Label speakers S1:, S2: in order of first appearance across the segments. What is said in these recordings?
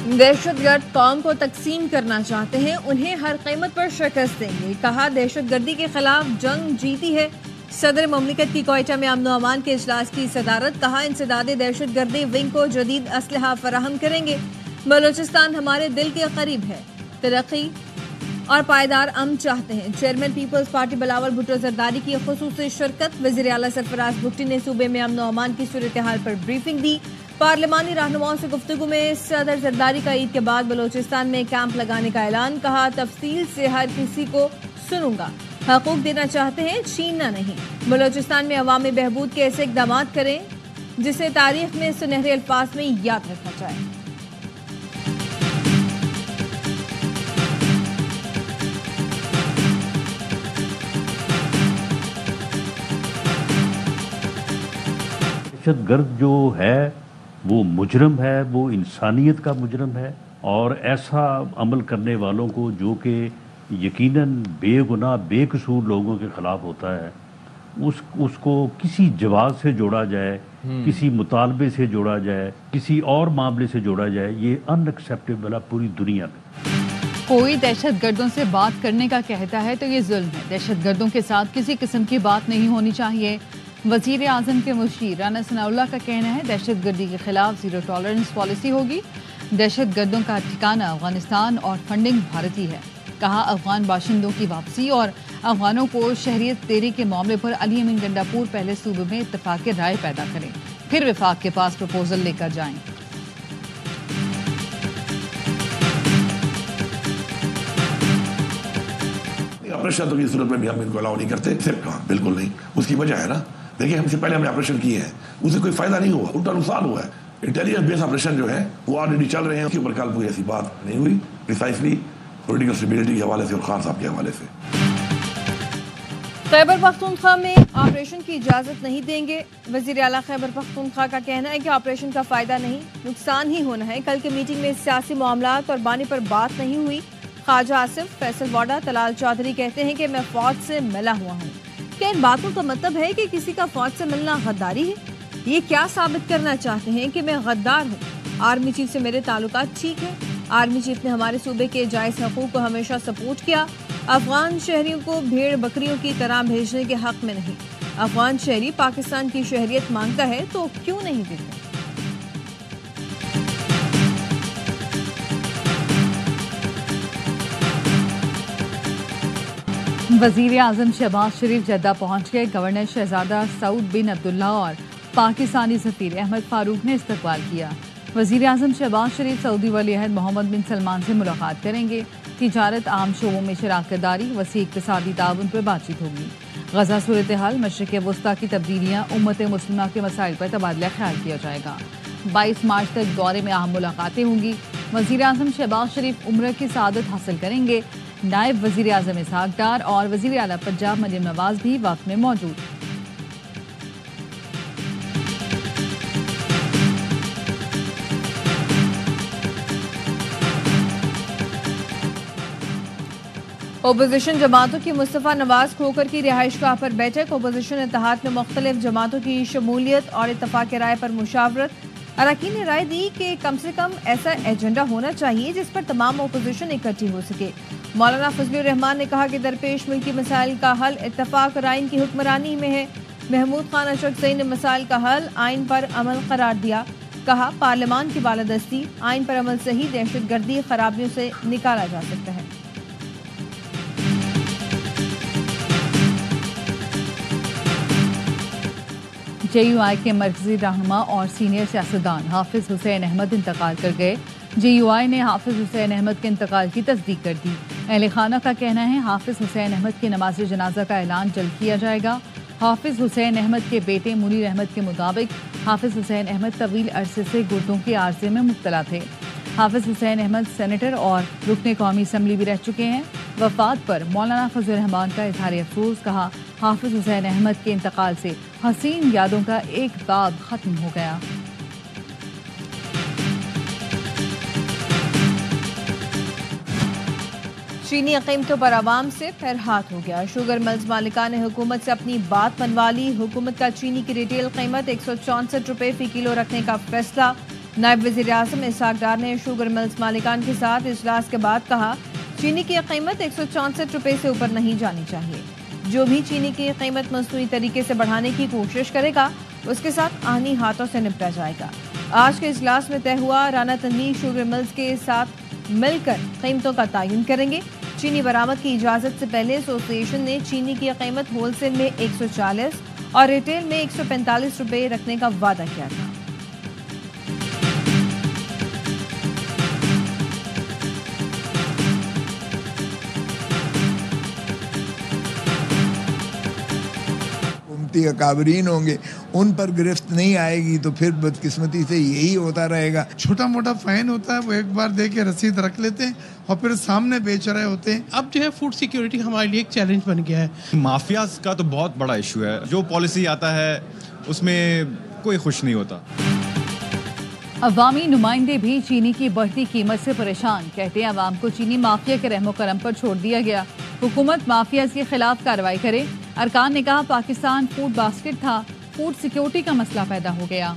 S1: دہشت گرد قوم کو تقسیم کرنا چاہتے ہیں، انہیں ہر قیمت پر شکست دیں گے، کہا دہشت گردی کے خلاف جنگ جیتی ہے۔ صدر مملکت کی کوئٹہ میں امن و امان کے اجلاس کی صدارت، کہا انسداد دہشت گردی ونگ کو جدید اسلحہ فراہم کریں گے۔ بلوچستان ہمارے دل کے قریب ہے، ترقی اور پائیدار امن چاہتے ہیں۔ چیئرمین پیپلز پارٹی بلاول بھٹو زرداری کی خصوصی شرکت، وزیر اعلیٰ سرفراز بگٹی نے صوبے میں امن و امان کی صورتحال پر بریفنگ دی۔ پارلیمانی رہنماؤں سے گفتگو میں صدر زرداری کا عید کے بعد بلوچستان میں کیمپ لگانے کا اعلان، کہا تفصیل سے ہر کسی کو سنوں گا، حقوق دینا چاہتے ہیں، چھیننا نہیں۔ بلوچستان میں عوامی بہبود کے ایسے اقدامات کریں جسے تاریخ میں سنہرے الفاظ میں یاد رکھا جائے۔
S2: دہشت گرد جو ہے وہ مجرم ہے، وہ انسانیت کا مجرم ہے، اور ایسا عمل کرنے والوں کو جو کہ یقیناً بے گناہ بے قصور لوگوں کے خلاف ہوتا ہے، اس کو کسی جواز سے جوڑا جائے، کسی مطالبے سے جوڑا جائے، کسی اور معاملے سے جوڑا جائے، یہ ان ایکسیپٹیبل ہے پوری دنیا میں۔
S3: کوئی دہشت گردوں سے بات کرنے کا کہتا ہے تو یہ ظلم ہے۔ دہشت گردوں کے ساتھ کسی قسم کی بات نہیں ہونی چاہیے۔ وزیر اعظم کے مشیر رانا ثناء اللہ کا کہنا ہے دہشت گردی کے خلاف زیرو ٹالرنس پالیسی ہوگی۔ دہشت گردوں کا ٹھکانہ افغانستان اور فنڈنگ بھارتی ہے، کہا افغان باشندوں کی واپسی اور افغانوں کو شہریت دینے کے معاملے پر علی امین گنڈاپور پہلے صوبے میں اتفاق رائے پیدا کریں، پھر وفاق کے پاس پروپوزل لے کر جائیں۔
S4: آپریشن تو کی صورت میں بھی ہم ان کو الاؤ نہیں کرتے، صرف کہاں بالکل نہیں۔ اس کی وجہ ہے نا، دیکھیے ہم سے پہلے ہم نے آپریشن کیے ہیں، اس سے کوئی فائدہ نہیں ہوا، الٹا نقصان ہوا ہے۔ انٹیلیجنس بیس آپریشن جو ہے وہ آلریڈی چل رہے ہیں، اس کے اوپر کل کوئی ایسی بات نہیں ہوئی، پریسائسلی پولیٹیکل اسٹیبلٹی کے حوالے سے اور خان صاحب کے حوالے سے۔
S1: خیبر پختونخوا میں آپریشن کی اجازت نہیں دیں گے، وزیر اعلیٰ خیبر پختونخوا کا کہنا ہے کہ آپریشن کا فائدہ نہیں، نقصان ہی ہونا ہے۔ کل کی میٹنگ میں سیاسی معاملات اور بانی پر بات نہیں ہوئی۔ خواجہ آصف، فیصل واڈا، طلال چودھری کہتے ہیں کہ میں فوج سے ملا ہوا ہوں۔ کیا ان باتوں کا مطلب ہے کہ کسی کا فوج سے ملنا غداری ہے؟ یہ کیا ثابت کرنا چاہتے ہیں کہ میں غدار ہوں؟ آرمی چیف سے میرے تعلقات ٹھیک ہیں، آرمی چیف نے ہمارے صوبے کے جائز حقوق کو ہمیشہ سپورٹ کیا۔ افغان شہریوں کو بھیڑ بکریوں کی طرح بھیجنے کے حق میں نہیں۔ افغان شہری پاکستان کی شہریت مانگتا ہے تو کیوں نہیں دیتے؟
S3: وزیر اعظم شہباز شریف جدہ پہنچ گئے۔ گورنر شہزادہ سعود بن عبداللہ اور پاکستانی سفیر احمد فاروق نے استقبال کیا۔ وزیر اعظم شہباز شریف سعودی ولی عہد محمد بن سلمان سے ملاقات کریں گے۔ تجارت، عام شعبوں میں شراکت داری، وسیع اقتصادی تعاون پر بات چیت ہوگی۔ غزہ صورتحال، مشرق وسطیٰ کی تبدیلیاں، امت مسلمہ کے مسائل پر تبادلہ خیال کیا جائے گا۔ 22 مارچ تک دورے میں اہم ملاقاتیں ہوں گی۔ وزیر اعظم شہباز شریف عمرہ کی سعادت حاصل کریں گے۔ نائب وزیر اعظم اسحاق ڈار اور وزیر اعلیٰ پنجاب مریم نواز بھی وقت میں موجود۔
S1: اپوزیشن جماعتوں کی مصطفیٰ نواز کھوکھر کی رہائش گاہ پر بیٹھک، اپوزیشن اتحاد میں مختلف جماعتوں کی شمولیت اور اتفاق رائے پر مشاورت۔ اراکین نے رائے دی کہ کم سے کم ایسا ایجنڈا ہونا چاہیے جس پر تمام اپوزیشن اکٹھی ہو سکے۔ مولانا فضل الرحمان نے کہا کہ درپیش ملکی مسائل کا حل اتفاق اور آئین کی حکمرانی میں ہے۔ محمود خان اشرف زئی نے مسائل کا حل آئین پر عمل قرار دیا، کہا پارلیمان کی بالادستی، آئین پر عمل سے ہی دہشت گردی خرابیوں سے نکالا جا سکتا ہے۔
S3: جے یو آئی کے مرکزی رہنما اور سینئر سیاستدان حافظ حسین احمد انتقال کر گئے۔ جے یو آئی نے حافظ حسین احمد کے انتقال کی تصدیق کر دی۔ اہل خانہ کا کہنا ہے حافظ حسین احمد کی نماز جنازہ کا اعلان جلد کیا جائے گا۔ حافظ حسین احمد کے بیٹے منیر احمد کے مطابق حافظ حسین احمد طویل عرصے سے گردوں کے عارضے میں مبتلا تھے۔ حافظ حسین احمد سینیٹر اور رکن قومی اسمبلی بھی رہ چکے ہیں۔ وفات پر مولانا فضل الرحمان کا اظہار افسوس، کہا حافظ حسین احمد کے انتقال سے حسین یادوں کا ایک باب ختم ہو گیا۔
S1: چینی قیمتوں پر عوام سے پھر ہاتھ ہو گیا۔ شوگر ملز مالکان نے حکومت سے اپنی بات منوا لی۔ حکومت کا چینی کی ریٹیل قیمت 164 روپے فی کلو رکھنے کا فیصلہ۔ نائب وزیر اعظم اسحاق ڈار نے شوگر ملز مالکان کے ساتھ اجلاس کے بعد کہا چینی کی قیمت 164 روپے سے اوپر نہیں جانی چاہیے. جو بھی چینی کی قیمت مصنوعی طریقے سے بڑھانے کی کوشش کرے گا اس کے ساتھ آہنی ہاتھوں سے نپٹا جائے گا. آج کے اجلاس میں طے ہوا رانا تنویر شوگر ملز کے ساتھ مل کر قیمتوں کا تعین کریں گے. چینی برآمد کی اجازت سے پہلے ایسوسی ایشن نے چینی کی قیمت ہول سیل میں 140 اور ریٹیل میں 145 روپے رکھنے کا وعدہ کیا تھا.
S5: اکابرین ہوں گے ان پر گرفت نہیں آئے گی تو پھر بدقسمتی سے یہی ہوتا رہے گا.
S6: چھوٹا موٹا فائن ہوتا ہے وہ ایک بار دے کے رسید رکھ لیتے ہیں اور پھر سامنے بیچ رہے ہوتے ہیں. اب جو ہے فوڈ سیکیورٹی ہمارے لیے ایک چیلنج بن گیا ہے.
S7: مافیاز کا تو بہت بڑا ایشو ہے. جو پالیسی آتا ہے اس میں کوئی خوش نہیں ہوتا.
S3: عوامی نمائندے بھی چینی کی بڑھتی قیمت سے پریشان. کہتے ہیں عوام کو چینی مافیا کے رحم و کرم پر چھوڑ دیا گیا. حکومت مافیاز کے خلاف کارروائی کرے. ارکان نے کہا پاکستان فوڈ باسکٹ تھا, فوڈ سیکیورٹی کا مسئلہ پیدا ہو گیا.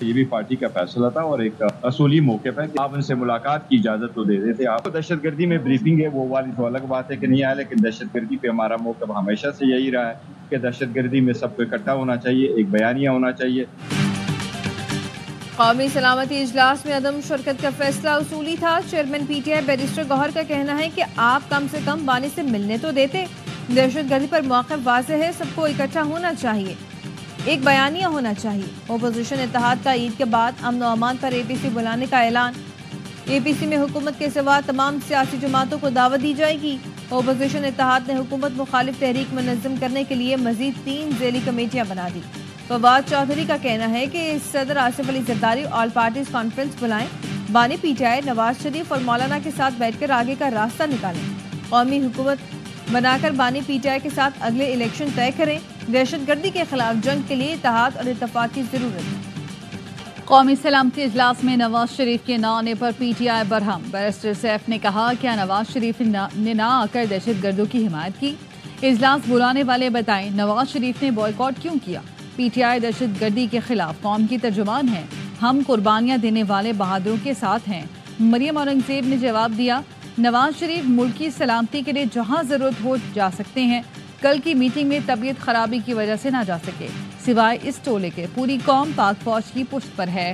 S8: یہ بھی پارٹی کا فیصلہ تھا اور ایک اصولی موقف ہے کہ آپ ان سے ملاقات کی اجازت تو دے دیتے. آپ کو دہشت گردی میں بریفنگ ہے وہ والی تو الگ بات ہے کہ نہیں آیا, لیکن دہشت گردی پہ ہمارا موقف ہمیشہ سے یہی رہا ہے کہ دہشت گردی میں سب کو اکٹھا ہونا چاہیے, ایک بیانیہ ہونا چاہیے.
S1: قومی سلامتی اجلاس میں عدم شرکت کا فیصلہ اصولی تھا. Chairman P T I barrister Gohar کا کہنا ہے کہ آپ کم سے کم بانی سے ملنے تو دیتے. دہشت گردی پر موقف واضح ہے, سب کو اکٹھا ہونا چاہیے, ایک بیانیہ ہونا چاہیے. اپوزیشن اتحاد کا عید کے بعد امن و امان پر اے پی سی بلانے کا اعلان. اے پی سی میں حکومت کے سوا تمام سیاسی جماعتوں کو دعوت دی جائے گی. اپوزیشن اتحاد نے حکومت مخالف تحریک منظم کرنے کے لیے مزید 3 ذیلی کمیٹیاں بنا دی. فواد چودھری کا کہنا ہے کہ صدر Asif Ali Zardari all parties conference بلائیں, بانی پی ٹی آئی نواز شریف اور مولانا کے ساتھ بیٹھ کر آگے کا راستہ نکالیں, قومی حکومت بنا کر بانی پی ٹی آئی کے ساتھ اگلے الیکشن طے کریں. دہشت گردی کے خلاف جنگ کے لیے اتحاد اور اتفاق کی ضرورت ہے.
S3: قومی سلامتی اجلاس میں نواز شریف کے نہ آنے پر پی ٹی آئی برہم. بیرسٹر سیف نے کہا کیا نواز شریف نے نہ آ کر دہشت گردوں کی حمایت کی؟ اجلاس بلانے والے بتائیں نواز شریف نے بائیکاٹ کیوں کیا؟ پی ٹی آئی دہشت گردی کے خلاف قوم کی ترجمان ہے, ہم قربانیاں دینے والے بہادروں کے ساتھ ہیں. مریم اورنگزیب نے جواب دیا نواز شریف ملک کی سلامتی کے لیے جہاں ضرورت ہو جا سکتے ہیں. کل کی میٹنگ میں طبیعت خرابی کی وجہ سے نہ جا سکے, سوائے اس ٹولے کے پوری قوم پاک فوج کی پشت پر ہے.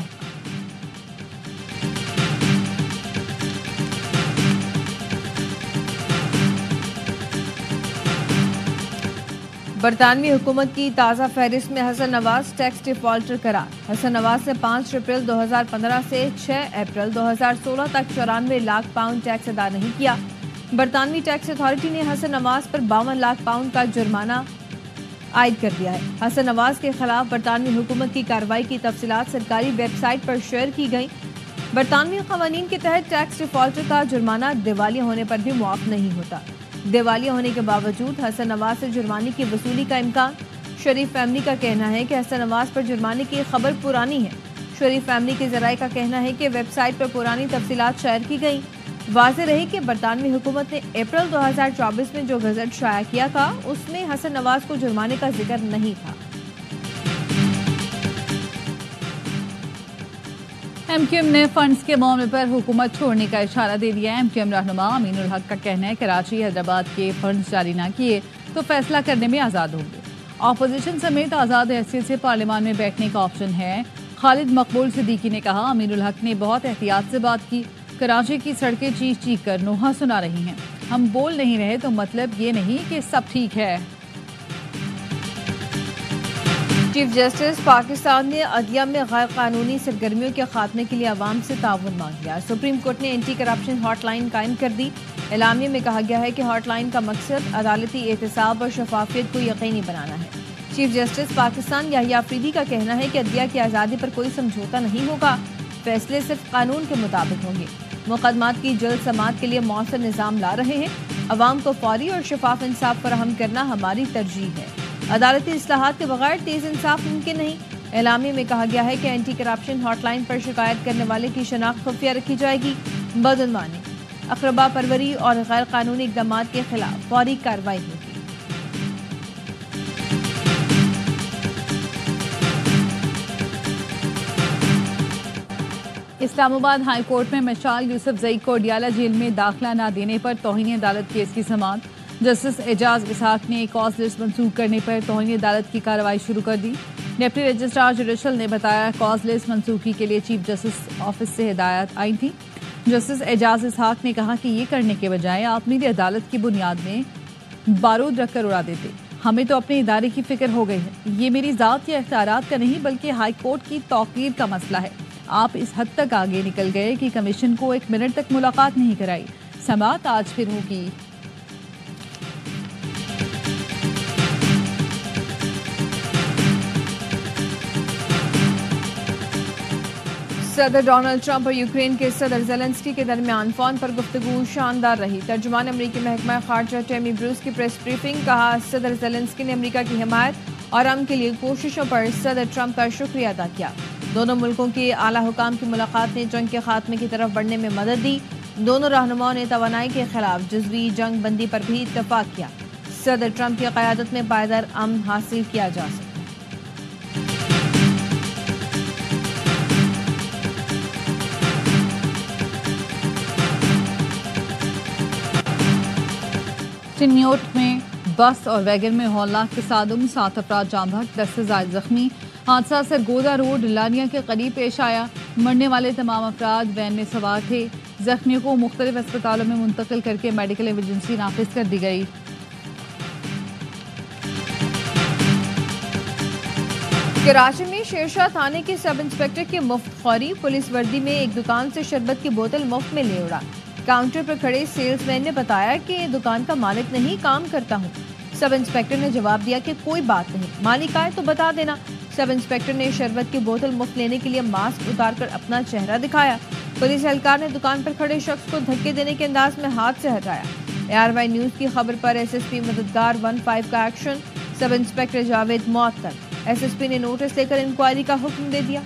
S1: برطانوی حکومت کی تازہ فہرست میں حسن نواز ٹیکس ڈیفالٹر قرار. حسن نواز نے 5 اپریل 2015 سے 6 اپریل 2016 تک 94 لاکھ پاؤنڈ ٹیکس ادا نہیں کیا. برطانوی ٹیکس اتھارٹی نے حسن نواز پر 52 لاکھ پاؤنڈ کا جرمانہ عائد کر دیا ہے. حسن نواز کے خلاف برطانوی حکومت کی کارروائی کی تفصیلات سرکاری ویب سائٹ پر شیئر کی گئیں. برطانوی قوانین کے تحت ٹیکس ڈیفالٹر کا جرمانہ دیوالیہ ہونے پر بھی معاف نہیں ہوتا. دیوالیہ ہونے کے باوجود حسن نواز سے جرمانے کی وصولی کا امکان. شریف فیملی کا کہنا ہے کہ حسن نواز پر جرمانے کی خبر پرانی ہے. شریف فیملی کے ذرائع کا کہنا ہے کہ ویب سائٹ پر پرانی تفصیلات شیئر کی گئیں. واضح رہے کہ برطانوی حکومت نے اپریل 2024 میں جو گزٹ شائع کیا تھا اس میں حسن نواز کو جرمانے کا ذکر نہیں تھا.
S3: ایم کیو ایم نے فنڈز کے معاملے پر حکومت چھوڑنے کا اشارہ دے دیا ہے. ایم کیو ایم رہنما امین الحق کا کہنا ہے کراچی حیدرآباد کے فنڈز جاری نہ کیے تو فیصلہ کرنے میں آزاد ہوں گے. اپوزیشن سمیت آزاد حیثیت سے پارلیمان میں بیٹھنے کا آپشن ہے. خالد مقبول صدیقی نے کہا امین الحق نے بہت احتیاط سے بات کی. کراچی کی سڑکیں چیخ چیخ کر نوحہ سنا رہی ہیں. ہم بول نہیں رہے تو مطلب یہ نہیں کہ سب ٹھیک ہے.
S1: چیف جسٹس پاکستان نے عدلیہ میں غیر قانونی سرگرمیوں کے خاتمے کے لیے عوام سے تعاون مانگ لیا. سپریم کورٹ نے اینٹی کرپشن ہاٹ لائن قائم کر دی. اعلامیے میں کہا گیا ہے کہ ہاٹ لائن کا مقصد عدالتی احتساب اور شفافیت کو یقینی بنانا ہے. چیف جسٹس پاکستان یحییٰ آفریدی کا کہنا ہے کہ عدلیہ کی آزادی پر کوئی سمجھوتا نہیں ہوگا. فیصلے صرف قانون کے مطابق ہوں گے. مقدمات کی جلد سماعت کے لیے مؤثر نظام لا رہے ہیں. عوام کو فوری اور شفاف انصاف فراہم کرنا ہماری ترجیح ہے. عدالتی اصلاحات کے بغیر تیز انصاف ممکن نہیں. اعلامیے میں کہا گیا ہے کہ اینٹی کرپشن ہاٹ لائن پر شکایت کرنے والے کی شناخت خفیہ رکھی جائے گی. بدعنوانی، اقربا پروری اور غیر قانونی اقدامات کے خلاف فوری کارروائی ہوگی.
S3: اسلام آباد ہائی کورٹ میں مشال یوسف زئی کو ڈیالہ جیل میں داخلہ نہ دینے پر توہین عدالت کیس کی سماعت۔ جسٹس اعجاز اسحاق نے کاز لسٹ منسوخ کرنے پر توہین عدالت کی کارروائی شروع کر دی۔ ڈپٹی رجسٹرار جوڈیشل نے بتایا کاز لسٹ منسوخی کے لیے چیف جسٹس آفس سے ہدایات آئی تھی۔ جسٹس اعجاز اسحاق نے کہا کہ یہ کرنے کے بجائے آپ میری عدالت کی بنیاد میں بارود رکھ کر اڑا دیتے۔ ہمیں تو اپنے ادارے کی فکر ہو گئی ہے، یہ میری ذات یا اختیارات کا نہیں بلکہ ہائی کورٹ کی توقیر کا مسئلہ ہے۔ آپ اس حد تک آگے نکل گئے کہ کمیشن کو 1 منٹ تک ملاقات نہیں کرائی۔ سماعت آج پھر ہوگی۔
S1: صدر ڈونلڈ ٹرمپ اور یوکرین کے صدر زیلنسکی کے درمیان فون پر گفتگو شاندار رہی۔ ترجمان امریکی محکمہ خارجہ ٹیمی بروس کی پریس بریفنگ، کہا صدر زیلنسکی نے امریکہ کی حمایت اور امن کے لیے کوششوں پر صدر ٹرمپ کا شکریہ ادا کیا۔ دونوں ملکوں کے اعلیٰ حکام کی ملاقات نے جنگ کے خاتمے کی طرف بڑھنے میں مدد دی۔ دونوں رہنماؤں نے توانائی کے خلاف جزوی جنگ بندی پر بھی اتفاق کیا۔ صدر ٹرمپ کی قیادت میں پائیدار امن حاصل کیا جا سکتا۔
S3: نیو یارک میں بس اور ویگن میں ہولناک تصادم، 7 افراد جاں بحق، 10 سے زائد زخمی۔ حادثہ سرگودا روڈ لانیا کے قریب پیش آیا۔ مرنے والے تمام افراد وین میں سوار تھے۔ زخمیوں کو مختلف اسپتالوں میں منتقل کر کے میڈیکل ایمرجنسی نافذ کر دی گئی۔
S1: کراچی میں شیرشاہ تھانے کے سب انسپکٹر کی مفت خوری، پولیس وردی میں ایک دکان سے شربت کی بوتل مفت میں لے اڑا۔ کاؤنٹر پر کھڑے سیلز مین نے بتایا کہ دکان کا مالک نہیں، کام کرتا ہوں۔ سب انسپکٹر نے جواب دیا کہ کوئی بات نہیں، مالک آئے تو بتا دینا۔ سب انسپکٹر نے شربت کی بوتل مفت لینے کے لیے ماسک اتار کر اپنا چہرہ دکھایا۔ پولیس اہلکار نے دکان پر کھڑے شخص کو دھکے دینے کے انداز میں ہاتھ سے ہٹایا۔ ARY نیوز کی خبر پر SSP مددگار 15 کا ایکشن، سب انسپکٹر جاوید معطل۔ SSP نے نوٹس لے کر انکوائری کا حکم دے دیا۔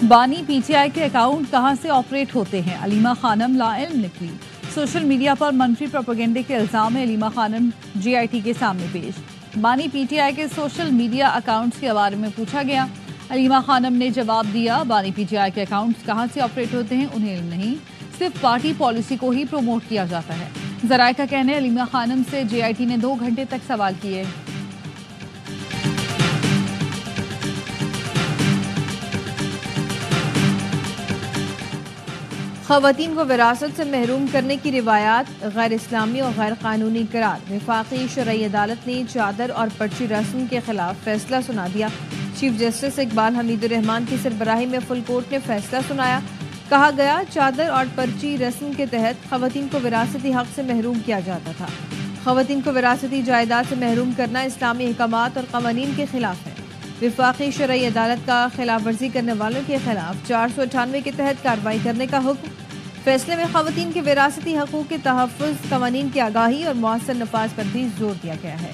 S3: بانی PTI کے اکاؤنٹ کہاں سے آپریٹ ہوتے ہیں، علیمہ خانم لا علم نکلی۔ سوشل میڈیا پر منفی پروپیگنڈے کے الزام میں علیمہ خانم GIT کے سامنے پیش۔ بانی PTI کے سوشل میڈیا اکاؤنٹس کے بارے میں پوچھا گیا۔ علیمہ خانم نے جواب دیا، بانی PTI کے اکاؤنٹس کہاں سے آپریٹ ہوتے ہیں انہیں علم نہیں، صرف پارٹی پالیسی کو ہی پروموٹ کیا جاتا ہے۔ ذرائع کا کہنا ہے علیمہ خانم سے GIT نے 2 گھنٹے تک سوال کیے۔
S1: خواتین کو وراثت سے محروم کرنے کی روایات غیر اسلامی اور غیر قانونی قرار، وفاقی شرعی عدالت نے چادر اور پرچی رسم کے خلاف فیصلہ سنا دیا۔ چیف جسٹس اقبال حمید الرحمان کی سربراہی میں فل کورٹ نے فیصلہ سنایا۔ کہا گیا چادر اور پرچی رسم کے تحت خواتین کو وراثتی حق سے محروم کیا جاتا تھا۔ خواتین کو وراثتی جائیداد سے محروم کرنا اسلامی احکامات اور قوانین کے خلاف ہے۔ وفاقی شرعی عدالت کا خلاف ورزی کرنے والوں کے خلاف 498 کے تحت کارروائی کرنے کا حکم۔ فیصلے میں خواتین کے وراثتی حقوق کے تحفظ، قوانین کی آگاہی اور مؤثر نفاذ پر بھی زور دیا گیا ہے۔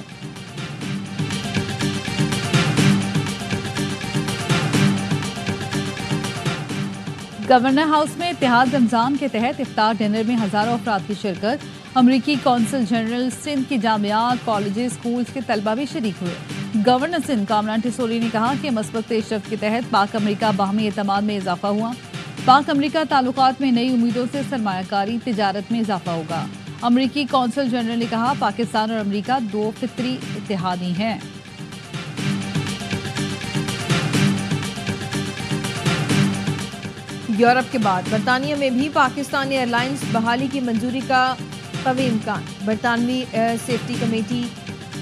S3: گورنر ہاؤس میں اتحاد رمضان کے تحت افطار ڈنر میں ہزاروں افراد کی شرکت۔ امریکی کونسل جنرل سندھ کی جامعات، کالجز، سکولز کے طلبہ بھی شریک ہوئے۔ گورنر سندھ کامران ٹیسوری نے کہا کہ مثبت پیش رفت کے تحت پاک امریکہ باہمی اعتماد میں اضافہ ہوا۔ پاک امریکہ تعلقات میں نئی امیدوں سے سرمایہ کاری، تجارت میں اضافہ ہوگا۔ امریکی کونسل جنرل نے کہا پاکستان اور امریکہ 2 فطری اتحادی ہیں۔
S1: یورپ کے بعد برطانیہ میں بھی پاکستانی ایئر لائنز بحالی کی منظوری کا قوی امکان۔ برطانوی ایئر سیفٹی کمیٹی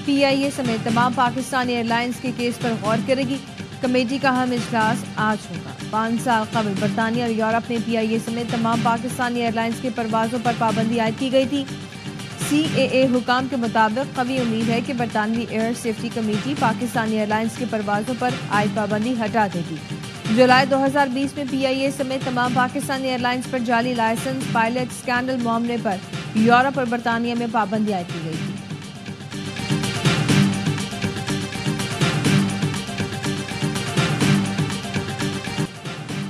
S1: PIA سمیت تمام پاکستانی ایئر لائنز کے کیس پر غور کرے گی۔ کمیٹی کا اہم اجلاس آج ہوگا۔ 5 سال قبل برطانیہ اور یورپ میں PIA سمیت تمام پاکستانی ایئر لائنز کی پروازوں پر پابندی عائد کی گئی تھی۔ CAA حکام کے مطابق قوی امید ہے کہ برطانوی air safety committee Pakistani airlines کی پروازوں پر عائد پابندی ہٹا دے گی۔ جولائی 2020 میں PIA سمیت تمام پاکستانی ایئر لائنز پر جعلی لائسنس پائلٹ اسکینڈل معاملے پر یورپ اور برطانیہ میں پابندی عائد کی گئی تھی۔